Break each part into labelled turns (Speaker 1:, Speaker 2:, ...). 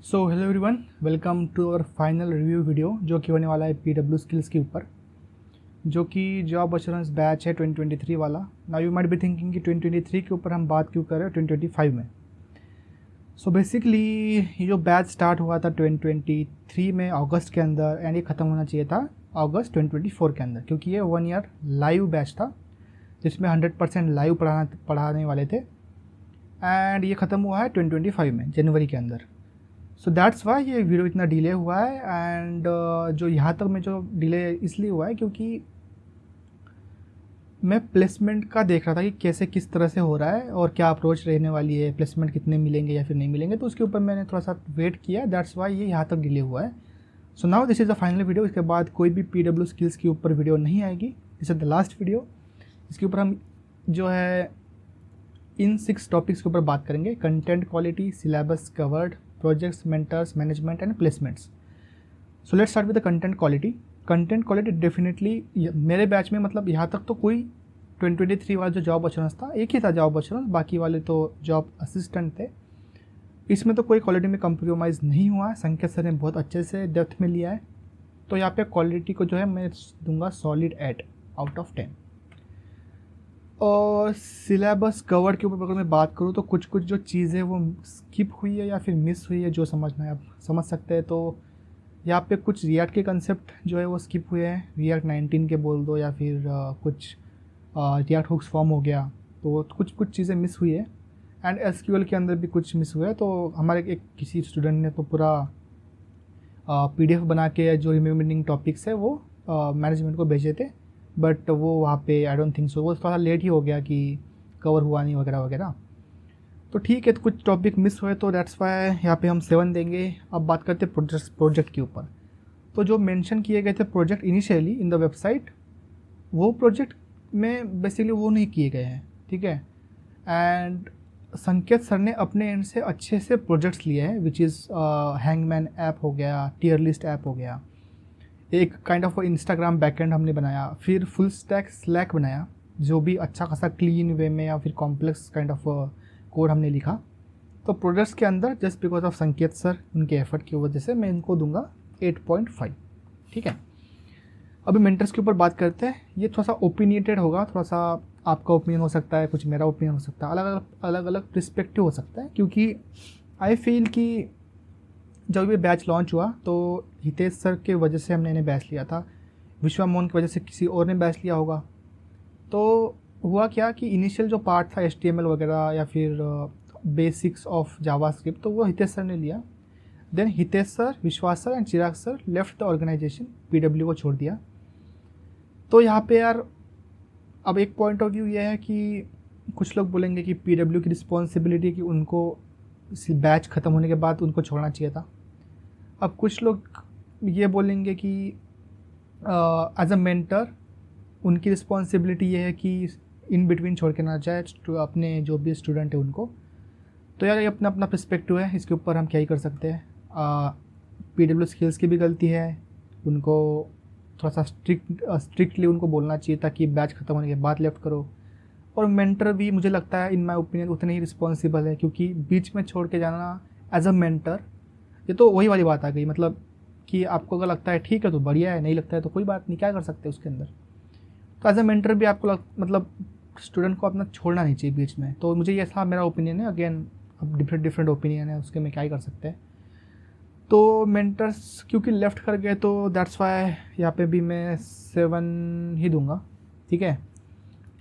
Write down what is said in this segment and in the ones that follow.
Speaker 1: So hello everyone, welcome to our final review video जो कि होने वाला है पीडब्ल्यू स्किल्स के ऊपर, जो कि जॉब अश्योरेंस बैच है 2023 वाला। Now you might be thinking कि 2023 के ऊपर हम बात क्यों कर रहे हैं 2025 में। सो बेसिकली ये जो बैच स्टार्ट हुआ था 2023 में अगस्त के अंदर एंड ये ख़त्म होना चाहिए था अगस्त 2024 के अंदर, क्योंकि ये 1 ईयर लाइव बैच था जिसमें 100% लाइव पढ़ाने वाले थे एंड ये ख़त्म हुआ है 2025 में जनवरी के अंदर। सो दैट्स वाई ये वीडियो इतना डिले हुआ है एंड जो यहाँ तक में जो डिले इसलिए हुआ है क्योंकि मैं प्लेसमेंट का देख रहा था कि कैसे किस तरह से हो रहा है और क्या अप्रोच रहने वाली है, प्लेसमेंट कितने मिलेंगे या फिर नहीं मिलेंगे, तो उसके ऊपर मैंने थोड़ा सा वेट किया। दैट्स वाई ये यहाँ तक डिले हुआ है। So now this is the final video. इसके बाद कोई भी पीडब्ल्यू स्किल्स के ऊपर वीडियो नहीं आएगी। This is the last video. इसके ऊपर हम जो है इन 6 टॉपिक्स के ऊपर बात करेंगे: content quality, syllabus covered, projects, mentors, management and placements. So let's start with the content quality. Content quality definitely मेरे बैच में, मतलब यहाँ तक तो कोई 2023 वाला जो जॉब अश्योरेंस था एक ही था जॉब अश्योरेंस, बाकी वाले तो जॉब असिस्टेंट थे। इसमें तो कोई क्वालिटी में कंप्रोमाइज़ नहीं हुआ है। संकेत सर ने बहुत अच्छे से डेप्थ में लिया है, तो यहाँ पे क्वालिटी को जो है मैं दूंगा सॉलिड 8 आउट ऑफ 10। और सिलेबस कवर के ऊपर अगर मैं बात करूँ तो कुछ कुछ जो चीज़ें वो स्किप हुई है या फिर मिस हुई है, जो समझना है आप समझ सकते हैं। तो यहाँ पे कुछ रिएक्ट के कंसेप्ट जो है वो स्किप हुए हैं, रिएक्ट 19 के बोल दो या फिर कुछ रिएक्ट हुक्स फॉर्म हो गया, तो कुछ कुछ चीज़ें मिस हुई है एंड एसक्यूएल के अंदर भी कुछ मिस हुआ है। तो हमारे एक किसी स्टूडेंट ने तो पूरा पीडीएफ बना के जो रिमेम्बरिंग टॉपिक्स है वो मैनेजमेंट को भेजे थे, बट वो वहाँ पे आई डोंट थिंक सो, वो थोड़ा लेट ही हो गया कि कवर हुआ नहीं वगैरह वगैरह। तो ठीक है, तो कुछ टॉपिक मिस हुए तो दैट्स वाई यहाँ पे हम 7 देंगे। अब बात करते हैं प्रोजेक्ट के ऊपर। तो जो मेंशन किए गए थे project initially in the website, वो प्रोजेक्ट में बेसिकली वो नहीं किए गए हैं, ठीक है। एंड संकेत सर ने अपने एंड से अच्छे से प्रोजेक्ट्स लिए हैं, विच इज़ हैंगमैन ऐप हो गया, टियर लिस्ट ऐप हो गया, एक काइंड ऑफ इंस्टाग्राम बैकएंड हमने बनाया, फिर फुल स्टैक स्लैक बनाया जो भी अच्छा खासा क्लीन वे में, या फिर कॉम्प्लेक्स काइंड ऑफ कोड हमने लिखा। तो प्रोजेक्ट्स के अंदर जस्ट बिकॉज ऑफ संकेत सर, उनके एफर्ट की वजह से मैं इनको दूंगा 8.5, ठीक है। अभी मेंटर्स के ऊपर बात करते हैं। ये थोड़ा सा ओपिनियटेड होगा, थोड़ा सा आपका ओपिनियन हो सकता है, कुछ मेरा ओपिनियन हो सकता है, अलग अलग पर्सपेक्टिव हो सकता है, क्योंकि आई फील कि जब ये बैच लॉन्च हुआ तो हितेश सर के वजह से हमने इन्हें बैच लिया था, विश्वा मोहन की वजह से किसी और ने बैच लिया होगा। तो हुआ क्या कि इनिशियल जो पार्ट था HTML वगैरह या फिर बेसिक्स ऑफ जावास्क्रिप्ट, तो वो हितेश सर ने लिया। Then Hitesh sir, Vishwas sir and Chirag sir left the organisation, PW को छोड़ दिया। तो यहाँ पे यार अब एक पॉइंट ऑफ व्यू ये है कि कुछ लोग बोलेंगे कि पीडब्ल्यू की रिस्पॉन्सिबिलिटी कि उनको बैच ख़त्म होने के बाद उनको छोड़ना चाहिए था। अब कुछ लोग ये बोलेंगे कि एज अ मेंटर उनकी रिस्पॉन्सिबिलिटी ये है कि इन बिटवीन छोड़ के ना जाए अपने जो भी स्टूडेंट है उनको। तो यार ये अपना अपना पर्सपेक्टिव है, इसके ऊपर हम क्या ही कर सकते हैं। पीडब्ल्यू स्किल्स की भी गलती है, उनको थोड़ा सा स्ट्रिक्टली उनको बोलना चाहिए था कि बैच ख़त्म होने के बाद लेफ्ट करो। और मेंटर भी मुझे लगता है इन माय ओपिनियन उतने ही रिस्पॉन्सिबल है, क्योंकि बीच में छोड़ के जाना एज अ मेंटर, ये तो वही वाली बात आ गई, मतलब कि आपको अगर लगता है ठीक है तो बढ़िया है, नहीं लगता है तो कोई बात नहीं, क्या कर सकते हैं उसके अंदर। तो एज अ मेंटर भी आपको मतलब स्टूडेंट को अपना छोड़ना नहीं चाहिए बीच में। तो मुझे ये था, मेरा ओपिनियन है। अगेन अब डिफरेंट ओपिनियन है, उसके में क्या ही कर सकते हैं। तो मेंटर्स क्योंकि लेफ़्ट कर गए तो दैट्स वाई यहाँ पे भी मैं 7 ही दूंगा, ठीक है,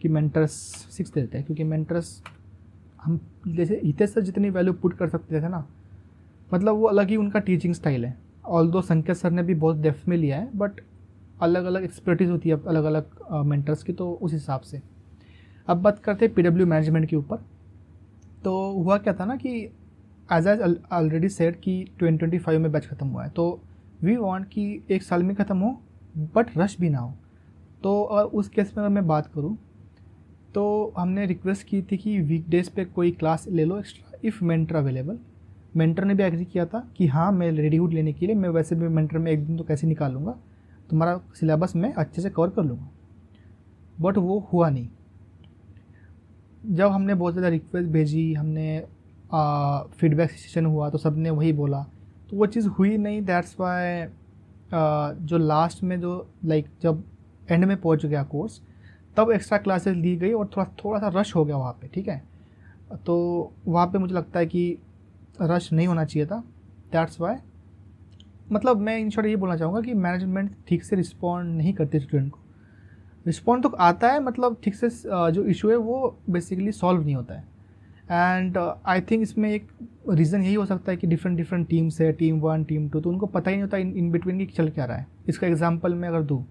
Speaker 1: कि मेंटर्स 6 देते हैं, क्योंकि मेंटर्स हम जैसे हितेश सर जितनी वैल्यू पुट कर सकते थे ना, मतलब वो अलग ही उनका टीचिंग स्टाइल है। ऑल्दो संकेत सर ने भी बहुत डेप्थ में लिया है, बट अलग अलग एक्सपर्टीज़ होती है अलग अलग मेंटर्स की, तो उस हिसाब से। अब बात करते हैं पीडब्ल्यू मैनेजमेंट के ऊपर। तो हुआ क्या था ना कि एज आई ऑलरेडी सेड कि 2025 में बैच ख़त्म हुआ है, तो वी वांट कि एक साल में ख़त्म हो बट रश भी ना हो। तो उस केस में अगर मैं बात करूँ तो हमने रिक्वेस्ट की थी कि वीकडेज़ पे कोई क्लास ले लो extra if mentor available. Mentor ने भी एग्री किया था कि हाँ मैं रेडी हूँ लेने के लिए, मैं वैसे भी मेंटर में एक दिन तो कैसे निकालूंगा, तुम्हारा सिलेबस मैं अच्छे से कवर कर लूँगा। बट वो हुआ नहीं। जब हमने बहुत ज़्यादा रिक्वेस्ट भेजी, हमने फीडबैक सेशन हुआ तो सब ने वही बोला तो वो चीज़ हुई नहीं, दैट्स वाई जो लास्ट में जो जब एंड में पहुंच गया कोर्स, तब एक्स्ट्रा क्लासेस ली गई और थोड़ा सा रश हो गया वहाँ पे, ठीक है। तो वहाँ पे मुझे लगता है कि रश नहीं होना चाहिए था, दैट्स वाई। मतलब मैं इन शॉर्ट ये बोलना चाहूँगा कि मैनेजमेंट ठीक से रिस्पॉन्ड नहीं करती स्टूडेंट को। रिस्पॉन्ड तो आता है, मतलब ठीक से जो इशू है वो बेसिकली सॉल्व नहीं होता है। एंड आई थिंक इसमें एक रीज़न यही हो सकता है कि डिफरेंट डिफरेंट टीम्स है, टीम 1 टीम 2, तो उनको पता ही नहीं होता इन बिटवीन की चल क्या रहा है। इसका एग्जांपल मैं अगर दूँ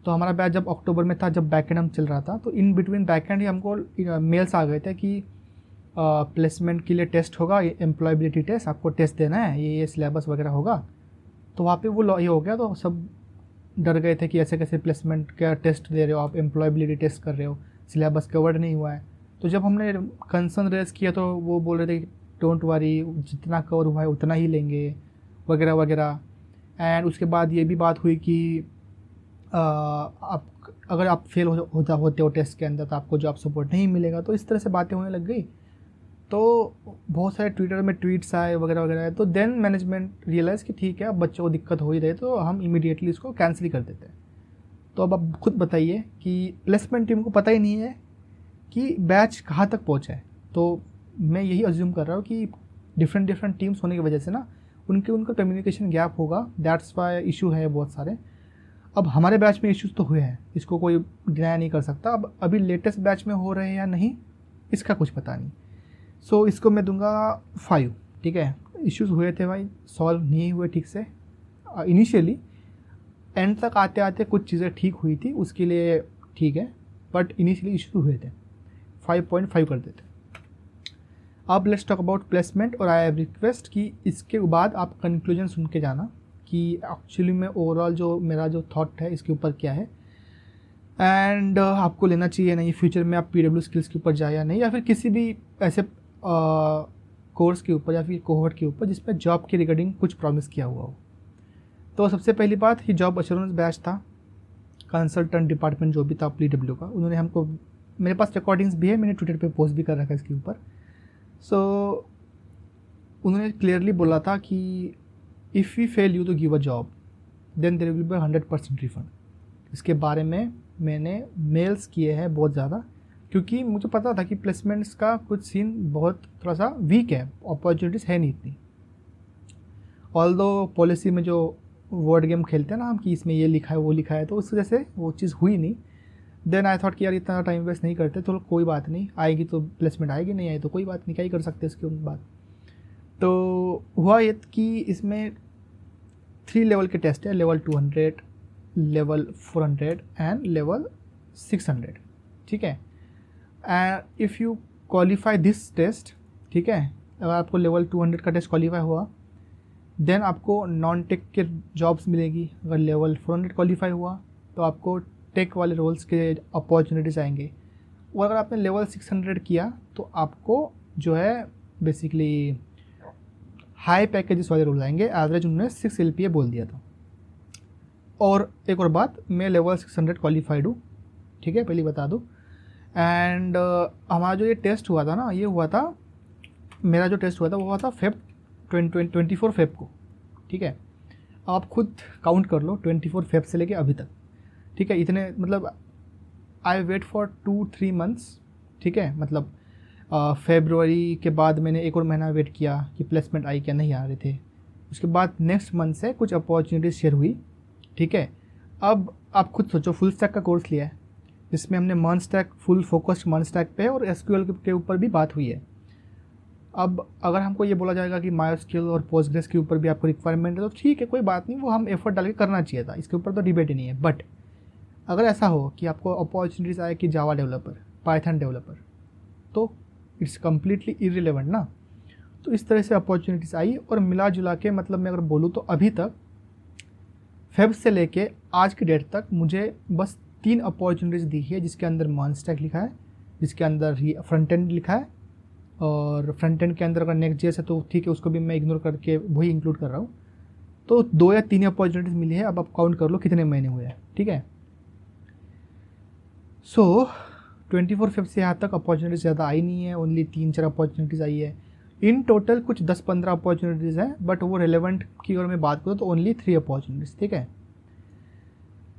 Speaker 1: तो हमारा बैच जब अक्टूबर में था, जब बैकएंड हम चल रहा था, तो इन बिटवीन बैकएंड ही हमको मेल्स आ गए थे कि प्लेसमेंट के लिए टेस्ट होगा, एम्प्लॉयबिलिटी टेस्ट, आपको टेस्ट देना है, ये सिलेबस वगैरह होगा। तो वहाँ पे वो ये हो गया, तो सब डर गए थे कि ऐसे कैसे प्लेसमेंट का टेस्ट दे रहे हो आप, एम्प्लॉयबिलिटी टेस्ट कर रहे हो, सिलेबस कवर्ड नहीं हुआ है। तो जब हमने कंसर्न रेज किया तो वो बोल रहे थे कि डोंट वरी, जितना कवर हुआ है उतना ही लेंगे वगैरह वगैरह। एंड उसके बाद ये भी बात हुई कि आप अगर आप फेल होते हो टेस्ट के अंदर तो आपको जॉब सपोर्ट नहीं मिलेगा। तो इस तरह से बातें होने लग गई, तो बहुत सारे ट्विटर में ट्वीट्स आए वगैरह वगैरह। तो देन मैनेजमेंट रियलाइज़ कि ठीक है, अब बच्चों को दिक्कत हो ही रही तो हम इमीडिएटली इसको कैंसिल ही कर देते हैं। तो अब आप खुद बताइए कि प्लेसमेंट टीम को पता ही नहीं है कि बैच कहाँ तक पहुँचा है। तो मैं यही अज्यूम कर रहा हूँ कि डिफरेंट टीम्स होने की वजह से ना उनका कम्युनिकेशन गैप होगा, दैट्स वाई इशू है बहुत सारे। अब हमारे बैच में इश्यूज़ तो हुए हैं, इसको कोई डिनाई नहीं कर सकता। अब अभी लेटेस्ट बैच में हो रहे हैं या नहीं, इसका कुछ पता नहीं। सो इसको मैं दूंगा 5, ठीक है। इश्यूज़ हुए थे भाई, सॉल्व नहीं हुए ठीक से इनिशियली, एंड तक आते आते कुछ चीज़ें ठीक हुई थी, उसके लिए ठीक है, बट इनिशियली इश्यूज़ हुए थे, 5.5 कर देते। अब लेट्स टॉक अबाउट प्लेसमेंट, और आई हैव रिक्वेस्ट कि इसके बाद आप कंक्लूजन सुन के जाना कि एक्चुअली में ओवरऑल जो मेरा जो थॉट है इसके ऊपर क्या है, एंड आपको लेना चाहिए नहीं, फ्यूचर में आप PW स्किल्स के ऊपर जाए या नहीं, या फिर किसी भी ऐसे कोर्स के ऊपर या फिर कोहॉर्ट के ऊपर जिसमें जॉब के रिगार्डिंग कुछ प्रॉमिस किया हुआ हो। तो सबसे पहली बात कि जॉब एश्योरेंस बैच था, कंसल्टेंट डिपार्टमेंट जो भी था PW का, उन्होंने हमको, मेरे पास रिकॉर्डिंग्स भी है, मैंने ट्विटर पे पोस्ट भी कर रखा है इसके ऊपर। सो उन्होंने क्लियरली बोला था कि if we fail you to give a job then there will be 100% refund. इसके बारे में मैंने मेल्स किए हैं बहुत ज़्यादा, क्योंकि मुझे पता था कि प्लेसमेंट्स का कुछ सीन बहुत थोड़ा सा वीक है, अपॉर्चुनिटीज़ है नहीं इतनी। ऑल्दो पॉलिसी में जो वर्ड गेम खेलते हैं ना हम कि इसमें ये लिखा है वो लिखा है, तो उस वजह से वो चीज़ हुई नहीं। देन आई थॉट कि यार इतना टाइम वेस्ट नहीं करते, तो कोई बात नहीं, आएगी तो प्लेसमेंट आएगी, नहीं आई तो कोई बात नहीं, क्या ही कर सकते इसके बाद। तो हुआ ये कि इसमें 3 लेवल के टेस्ट है, लेवल 200, लेवल 400 एंड लेवल 600, ठीक है। And if you qualify this test, ठीक है, अगर आपको लेवल 200 का टेस्ट क्वालिफाई हुआ देन आपको नॉन टेक के जॉब्स मिलेगी। अगर लेवल 400 क्वालिफाई हुआ तो आपको टेक वाले रोल्स के अपॉर्चुनिटीज़ आएंगे। और अगर आपने लेवल 600 किया तो आपको जो है बेसिकली हाई पैकेजेस वाले रोल आएंगे। एवरेज उन्होंने 6 LPA बोल दिया था। और एक और बात, मैं लेवल 600 क्वालिफाइड हूँ, ठीक है, पहले बता दूँ। एंड हमारा जो ये टेस्ट हुआ था ना, ये हुआ था, मेरा जो टेस्ट हुआ था वो हुआ था 24 फेब को, ठीक है। आप खुद काउंट कर लो 24 फेब से लेके अभी तक, ठीक है। इतने मतलब आई वेट फॉर 2-3 मंथ्स, ठीक है। मतलब फेब्रुअरी के बाद मैंने एक और महीना वेट किया कि प्लेसमेंट आई क्या, नहीं आ रहे थे। उसके बाद नेक्स्ट मंथ से कुछ अपॉर्चुनिटीज़ शेयर हुई, ठीक है। अब आप खुद सोचो, फुल स्टैक का कोर्स लिया है जिसमें हमने मन स्टैक, फुल फोकस्ड मन स्टैक पे और SQL के ऊपर भी बात हुई है। अब अगर हमको ये बोला जाएगा कि MySQL और पोस्टग्रेस के ऊपर भी आपको रिक्वायरमेंट है, तो ठीक है, कोई बात नहीं, वो हम एफर्ट डाल के करना चाहिए था, इसके ऊपर तो डिबेट ही नहीं है। बट अगर ऐसा हो कि आपको अपॉर्चुनिटीज़ आए कि जावा डेवलपर, पाइथन डेवलपर, तो इट्स कम्प्लीटली इररिलेवेंट ना। तो इस तरह से अपॉर्चुनिटीज़ आई, और मिला जुला के मतलब मैं अगर बोलूँ तो अभी तक फेब से लेके आज की डेट तक मुझे बस 3 अपॉर्चुनिटीज़ दिखी है जिसके अंदर मन स्टैक लिखा है, जिसके अंदर फ्रंट एंड लिखा है, और फ्रंट एंड के अंदर अगर नेक्स्ट.js है तो ठीक है, उसको भी मैं इग्नोर करके वही इंक्लूड कर रहा हूँ। तो 2 या 3 अपॉर्चुनिटीज़ मिली है। अब आप काउंट कर लो कितने महीने हुए हैं, ठीक है। सो 24 फेब से यहाँ तक अपॉर्चुनिटीज़ ज़्यादा आई नहीं है, ओनली 3-4 अपॉर्चुनिटीज़ आई है। इन टोटल कुछ 10-15 अपॉर्चुनिटीज़ हैं, बट वो रेलेवेंट की अगर मैं बात करूँ तो ओनली 3 अपॉर्चुनिटीज़, ठीक है।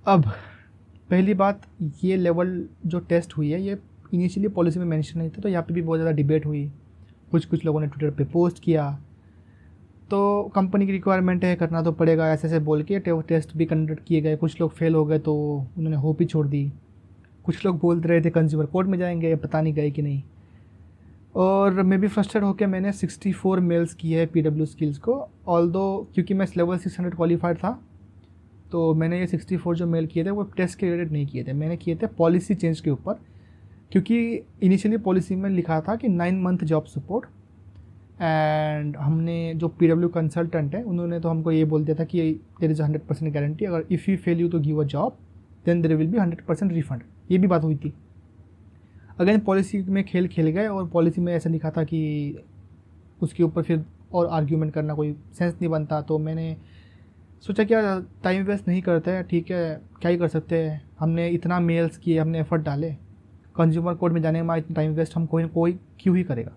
Speaker 1: अब पहली बात, ये लेवल जो टेस्ट हुई है ये इनिशियली पॉलिसी में मेंशन नहीं था, तो यहाँ पे भी बहुत ज़्यादा डिबेट हुई, कुछ लोगों ने ट्विटर पे पोस्ट किया, तो कंपनी की रिक्वायरमेंट है, करना तो पड़ेगा ऐसे ऐसे बोल के टेस्ट भी कंडक्ट किए गए। कुछ लोग फेल हो गए तो उन्होंने होप ही छोड़ दी। कुछ लोग बोल रहे थे कंज्यूमर कोर्ट में जाएंगे, पता नहीं गए कि नहीं। और मैं भी फ्रस्ट्रेट होकर मैंने 64 मेल्स किए हैं PW स्किल्स को, ऑल्दो क्योंकि मैं लेवल 600 क्वालिफाइड था, तो मैंने ये 64 जो मेल किए थे वो टेस्ट के रिलेटेड नहीं किए थे, मैंने किए थे पॉलिसी चेंज के ऊपर। क्योंकि इनिशियली पॉलिसी में लिखा था कि 9 मंथ जॉब सपोर्ट, एंड हमने जो PW कंसल्टेंट है उन्होंने तो हमको ये बोल दिया था कि देयर इज़ 100% गारंटी, अगर if you fail you to give a job then there will be 100% refund, ये भी बात हुई थी। अगेन पॉलिसी में खेल खेल गए, और पॉलिसी में ऐसा लिखा था कि उसके ऊपर फिर और आर्ग्यूमेंट करना कोई सेंस नहीं बनता, तो मैंने सोचा क्या टाइम वेस्ट नहीं करते हैं, ठीक है क्या ही कर सकते हैं, हमने इतना मेल्स किए, हमने एफर्ट डाले, कंज्यूमर कोर्ट में जाने में इतना टाइम वेस्ट हम कोई क्यों ही करेगा।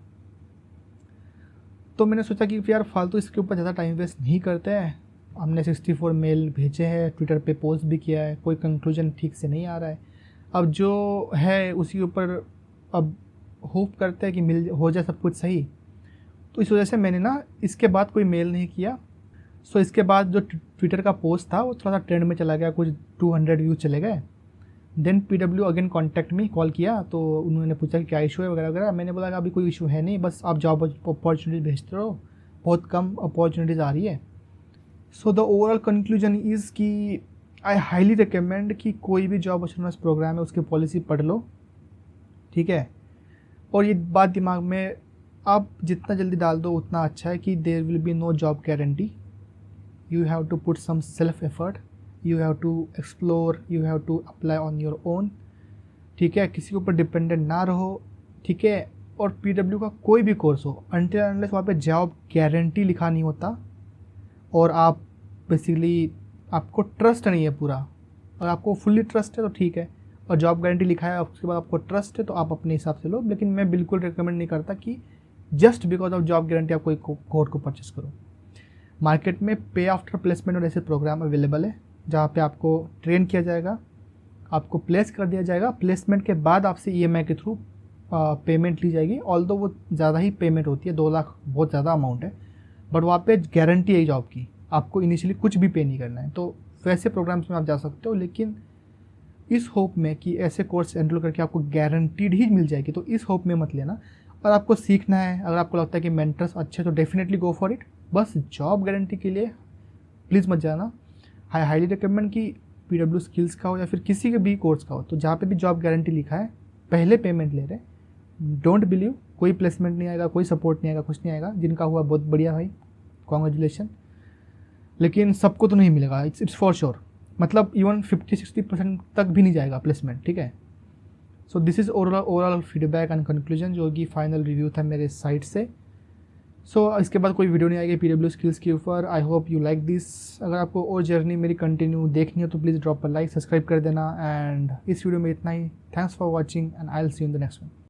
Speaker 1: तो मैंने सोचा कि यार फालतू इसके ऊपर ज़्यादा टाइम वेस्ट नहीं करते हैं, हमने 64 मेल भेजे हैं, ट्विटर पे पोस्ट भी किया है, कोई कंक्लूजन ठीक से नहीं आ रहा है, अब जो है उसी के ऊपर अब होप करते हैं कि हो जाए सब कुछ सही। तो इस वजह से मैंने ना इसके बाद कोई मेल नहीं किया। सो इसके बाद जो ट्विटर का पोस्ट था वो थोड़ा सा ट्रेंड में चला गया, कुछ 200 व्यूज चले गए। Then PW again contact me, call किया, तो उन्होंने पूछा कि क्या इशू है वगैरह वगैरह। मैंने बोला कि अभी कोई इशू है नहीं, बस आप जॉब अपॉर्चुनिटीज भेजते रहो, बहुत कम अपॉर्चुनिटीज़ आ रही है। So the overall conclusion is कि आई हाईली रिकमेंड कि कोई भी जॉब एश्योरेंस प्रोग्राम है उसकी पॉलिसी पढ़ लो, ठीक है। और ये बात दिमाग में आप जितना जल्दी डाल दो उतना अच्छा है कि there will be no job guarantee, you have to put some self effort, you have to explore, you have to apply on your own, ठीक है, किसी के ऊपर डिपेंडेंट ना रहो, ठीक है। और PW का कोई भी कोर्स हो, अनटिल अनलेस वहाँ पे जॉब गारंटी लिखा नहीं होता और आप बेसिकली आपको ट्रस्ट नहीं है पूरा, और आपको फुल्ली ट्रस्ट है तो ठीक है, और जॉब गारंटी लिखा है उसके बाद आपको ट्रस्ट है तो आप अपने हिसाब से लो। लेकिन मैं बिल्कुल रिकमेंड नहीं करता कि just because of job guarantee आप कोई कोर्स को परचेस करो। मार्केट में पे आफ्टर प्लेसमेंट और ऐसे प्रोग्राम अवेलेबल है जहाँ पे आपको ट्रेन किया जाएगा, आपको प्लेस कर दिया जाएगा, प्लेसमेंट के बाद आपसे EMI के थ्रू पेमेंट ली जाएगी। ऑल्दो वो ज़्यादा ही पेमेंट होती है, 2 लाख बहुत ज़्यादा अमाउंट है, बट वहाँ पे गारंटी है जॉब की, आपको इनिशियली कुछ भी पे नहीं करना है। तो वैसे प्रोग्राम्स में आप जा सकते हो, लेकिन इस होप में कि ऐसे कोर्स एनरोल करके आपको गारंटीड ही मिल जाएगी, तो इस होप में मत लेना। और आपको सीखना है, अगर आपको लगता है कि मेंटर्स अच्छे तो डेफिनेटली गो फॉर इट, बस जॉब गारंटी के लिए प्लीज़ मत जाना। आई हाईली रिकमेंड कि PW स्किल्स का हो या फिर किसी के भी कोर्स का हो, तो जहाँ पे भी जॉब गारंटी लिखा है पहले पेमेंट ले रहे, डोंट बिलीव कोई प्लेसमेंट नहीं आएगा, कोई सपोर्ट नहीं आएगा, कुछ नहीं आएगा। जिनका हुआ बहुत बढ़िया भाई, कॉन्ग्रेचुलेशन, लेकिन सबको तो नहीं मिलेगा, इट्स फॉर श्योर। मतलब इवन 50-60% तक भी नहीं जाएगा प्लेसमेंट, ठीक है। So this is overall feedback and conclusion, जो कि फाइनल रिव्यू था मेरे साइड से। सो इसके बाद कोई वीडियो नहीं आएगी PW स्किल्स के ऊपर। I hope you like this. अगर आपको और जर्नी मेरी कंटिन्यू देखनी हो तो प्लीज़ ड्रॉप पर लाइक, सब्सक्राइब कर देना। एंड इस वीडियो में इतना ही। Thanks for watching and I will see you in the next one.